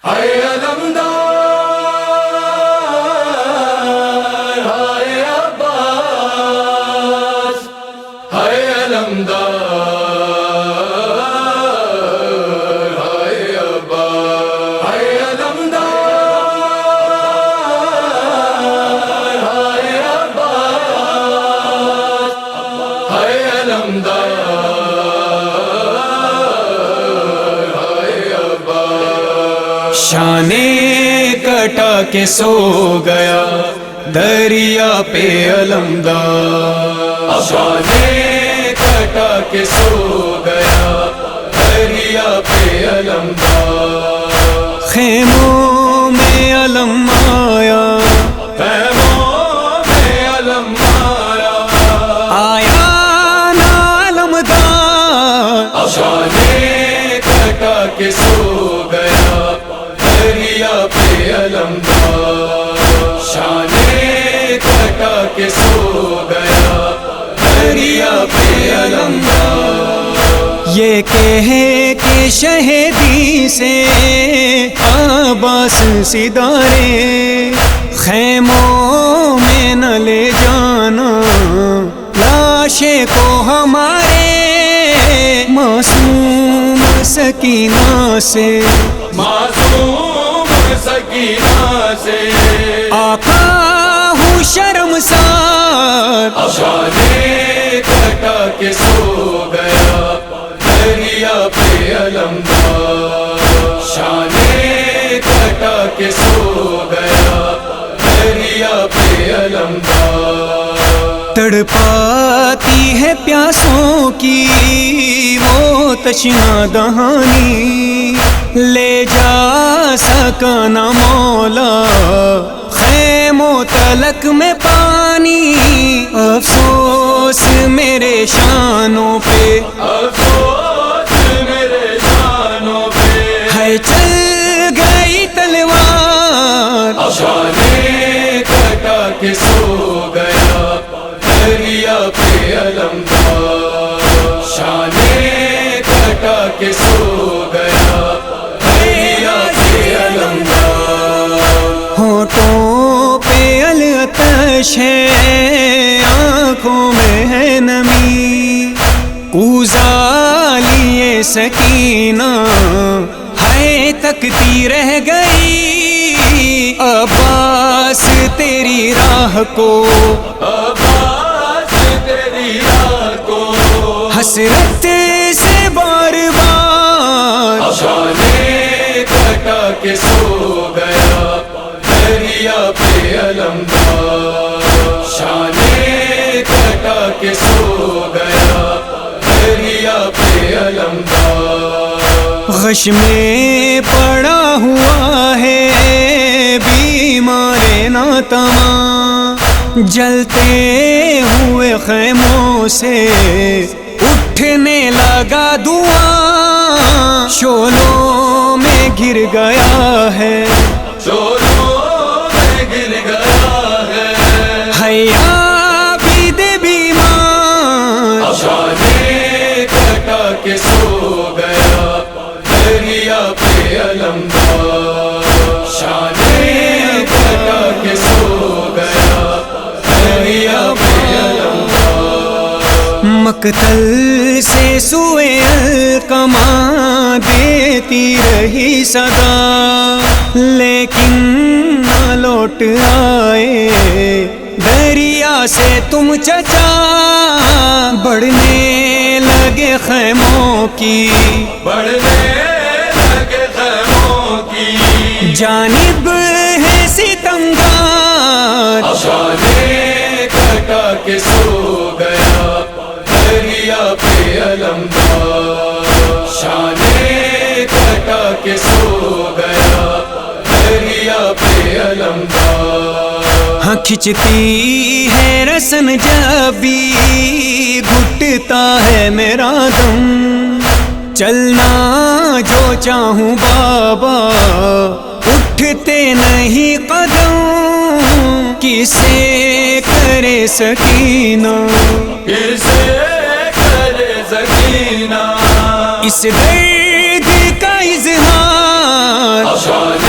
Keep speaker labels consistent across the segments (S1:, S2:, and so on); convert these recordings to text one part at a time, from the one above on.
S1: ہائے علمدار ہائے عباس ہائے علمدار ہائے عباس ہائے علمدار ہائے عباس ہائے علمدار
S2: شان کٹا کے سو گیا دریا پہ علمدار،
S1: شان کٹا کے سو گیا دریا پہ علمدار،
S2: خیموں میں علم آیا
S1: خیموں میں علم آیا،
S2: آیا نا علمدار،
S1: شان کٹا کے سو گیا دریا پہ علمدار، شان کٹا کے سو گیا دریا پہ علمدار،
S2: یہ کہے کہ شہیدی سے عباس سدارے خیموں میں نہ لے جانا لاشے کو ہمارے، معصوم سکینہ سے
S1: معصوم سکینہ سے
S2: آقا ہوں شرمسار،
S1: شان کٹا کے سو گیا دریا پہ علمدار، شان کٹا کے سو گیا دریا پہ علمدار،
S2: تڑپاتی ہے پیاسوں کی وہ تشنا دہانی، لے جا سکا نہ مولا خیموں تلک میں پانی، افسوس میرے شانوں پہ
S1: افسوس میرے جانوں پہ،
S2: ہے چل گئی تلوار،
S1: شان کٹا کے سو گیا دریا پہ علمدار، شان کٹا کے سو گیا دریا پہ علمدار،
S2: ہونٹوں پہ العطش ہے آنکھوں میں ہے نمی، کوزہ لیے سکینہ ہے تکتی رہ گئی، عباس تیری راہ کو
S1: عباس تیری راہ کو
S2: حسرت سے بار بار،
S1: شان کٹا کے سو گیا دریا پہ علمدار، شان کٹا کے سو گیا دریا پہ علمدار،
S2: غش میں پڑا ہوا ہے بیمار ناتماں، جلتے ہوئے خیموں سے اٹھنے لگا دھواں، شعلوں میں گر گیا ہے
S1: شولوں میں گر گیا ہے
S2: حیا بید بیمار،
S1: شان کٹا کے سو گیا دریا پہ علمدار، شان کٹا کے سو گیا دریا پہ علمدار،
S2: مقتل سے سوئے القماں دیتی رہی صدا، لیکن نہ لوٹ آئے دریا سے تم چچا، بڑھنے لگے خیموں کی
S1: بڑھنے لگے خیموں کی
S2: جانب ہے ستمگار،
S1: شان کٹا کے سو گیا دریا پہ علمدار، شان کٹا کے سو گیا دریا پہ علمدار،
S2: ہاں کھچتی ہے رسن جب بھی گھٹتا ہے میرا دم، چلنا جو چاہوں بابا اٹھتے نہیں قدم، کسے کرے سکینہ
S1: کسے کرے سکینہ
S2: اس درد کا اظہار،
S1: شان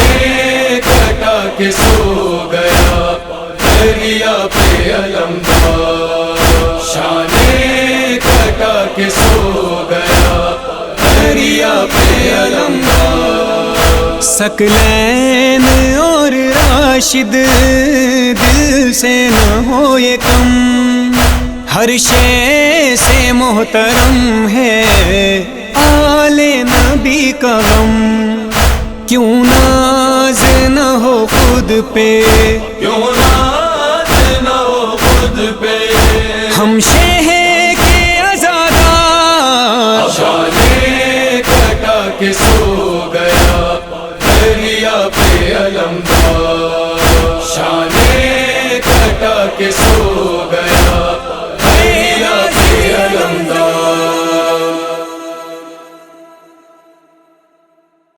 S2: ثقلین اور راشد دل سے نہ ہو یہ کم، ہر شے سے محترم ہے آل نبی کا غم، کیوں ناز نہ ہو خود پہ،
S1: کیوں ناز نہ ہو خود پہ،
S2: ہم شہ کے عزادار،
S1: شانے کٹا کے سو گیا دریا پہ علمدار۔